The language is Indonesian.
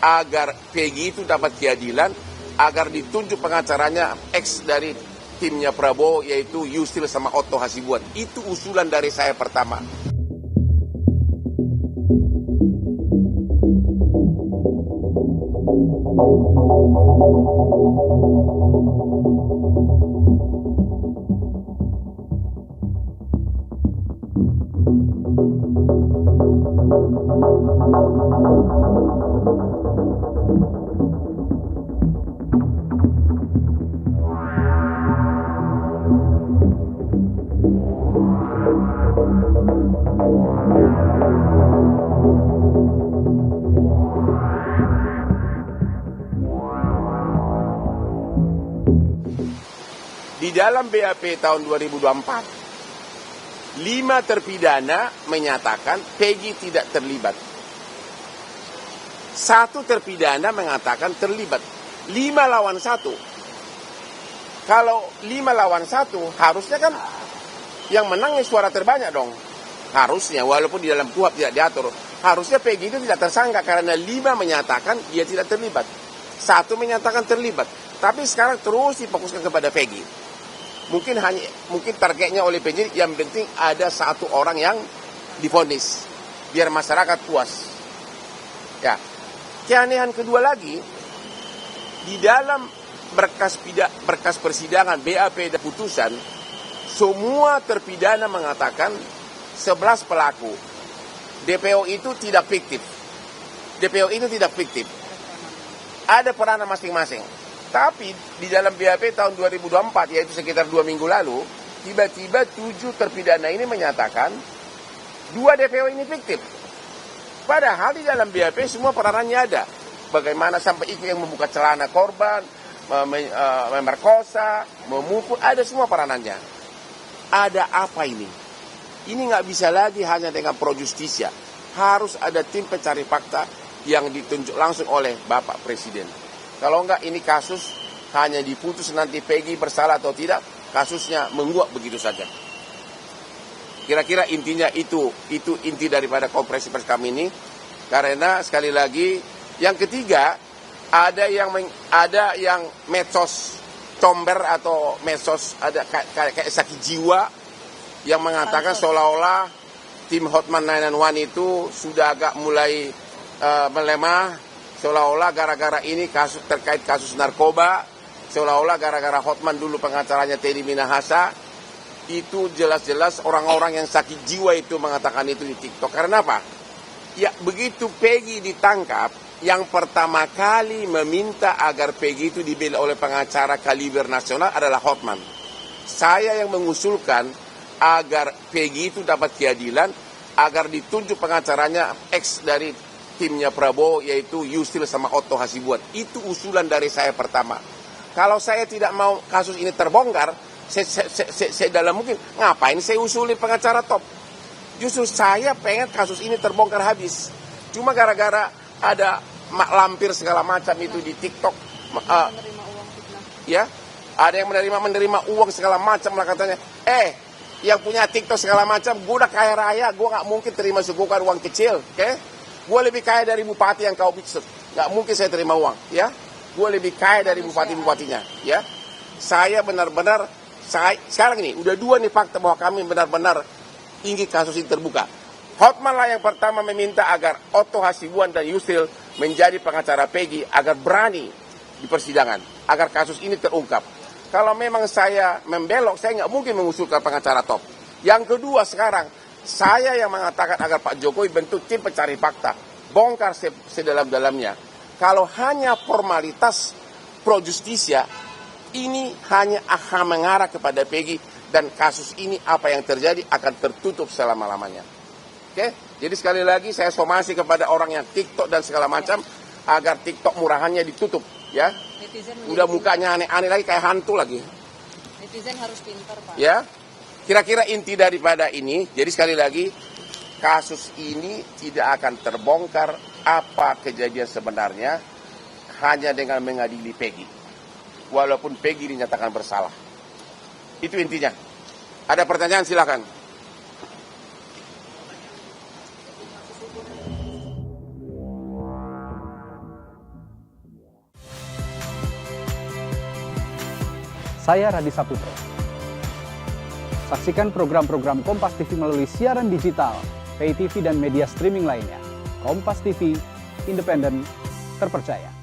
agar Peggy itu dapat keadilan, agar ditunjuk pengacaranya ex dari timnya Prabowo, yaitu Yusril sama Otto Hasibuan. Itu usulan dari saya pertama. Di dalam BAP tahun 2024, 5 terpidana menyatakan Peggy tidak terlibat. 1 terpidana mengatakan terlibat. 5 lawan 1. Kalau 5 lawan 1, harusnya kan yang menang suara terbanyak dong. Harusnya, walaupun di dalam KUHP tidak diatur. Harusnya Peggy itu tidak tersangka karena 5 menyatakan dia tidak terlibat. 1 menyatakan terlibat. Tapi sekarang terus difokuskan kepada Peggy. Mungkin targetnya oleh penyidik yang penting ada 1 orang yang divonis biar masyarakat puas. Ya. Keanehan kedua lagi, di dalam berkas persidangan BAP dan putusan, semua terpidana mengatakan 11 pelaku. DPO itu tidak fiktif. Ada peranan masing-masing. Tapi di dalam BAP tahun 2024, yaitu sekitar 2 minggu lalu, tiba-tiba 7 terpidana ini menyatakan 2 DPO ini fiktif. Padahal di dalam BAP semua peranannya ada. Bagaimana sampai itu yang membuka celana korban, memerkosa, memukul, ada semua peranannya. Ada apa ini? Ini nggak bisa lagi hanya dengan pro justisia. Harus ada tim pencari fakta yang ditunjuk langsung oleh Bapak Presiden. Kalau enggak, ini kasus hanya diputus nanti Peggy bersalah atau tidak, kasusnya menguap begitu saja. Kira-kira intinya itu inti daripada konferensi pers kami ini. Karena sekali lagi, yang ketiga, ada yang medsos comber atau medsos ada kayak sakit jiwa yang mengatakan seolah-olah tim Hotman 911 itu sudah agak mulai melemah. Seolah-olah gara-gara ini terkait kasus narkoba, seolah-olah gara-gara Hotman dulu pengacaranya Teddy Minahasa, itu jelas-jelas orang-orang yang sakit jiwa itu mengatakan itu di TikTok. Karena apa? Ya begitu Peggy ditangkap, yang pertama kali meminta agar Peggy itu dibela oleh pengacara kaliber nasional adalah Hotman. Saya yang mengusulkan agar Peggy itu dapat keadilan, agar ditunjuk pengacaranya ex dari timnya Prabowo, yaitu Yusril sama Otto Hasibuan. Itu usulan dari saya pertama. Kalau saya tidak mau kasus ini terbongkar, saya dalam mungkin ngapain saya usuli pengacara top. Justru saya pengen kasus ini terbongkar habis. Cuma gara-gara ada mak lampir segala macam itu di TikTok, ya ada yang menerima uang segala macam lah katanya. Yang punya TikTok segala macam, gue udah kaya raya, gue nggak mungkin terima suguhan uang kecil, oke? Gue lebih kaya dari bupati yang kau bikin. Nggak mungkin saya terima uang, ya. Gue lebih kaya dari bupati-bupatinya, ya. Saya benar-benar, sekarang ini, udah 2 nih fakta bahwa kami benar-benar ingin kasus ini terbuka. Hotman lah yang pertama meminta agar Otto Hasibuan dan Yusril menjadi pengacara Peggy agar berani di persidangan, agar kasus ini terungkap. Kalau memang saya membelok, saya nggak mungkin mengusulkan pengacara top. Yang kedua sekarang, saya yang mengatakan agar Pak Jokowi bentuk tim pencari fakta, bongkar sedalam-dalamnya. Kalau hanya formalitas pro justisia, ini hanya akan mengarah kepada Peggy dan kasus ini apa yang terjadi akan tertutup selama-lamanya. Oke? Jadi sekali lagi saya somasi kepada orang yang TikTok dan segala macam agar TikTok murahannya ditutup, ya. Udah mukanya aneh-aneh lagi kayak hantu lagi. Netizen harus pintar, Pak. Ya. Kira-kira inti daripada ini, jadi sekali lagi, kasus ini tidak akan terbongkar apa kejadian sebenarnya hanya dengan mengadili Peggy. Walaupun Peggy dinyatakan bersalah. Itu intinya. Ada pertanyaan silakan. Saya Radi Saputro. Saksikan program-program Kompas TV melalui siaran digital, pay TV dan media streaming lainnya. Kompas TV, independen, terpercaya.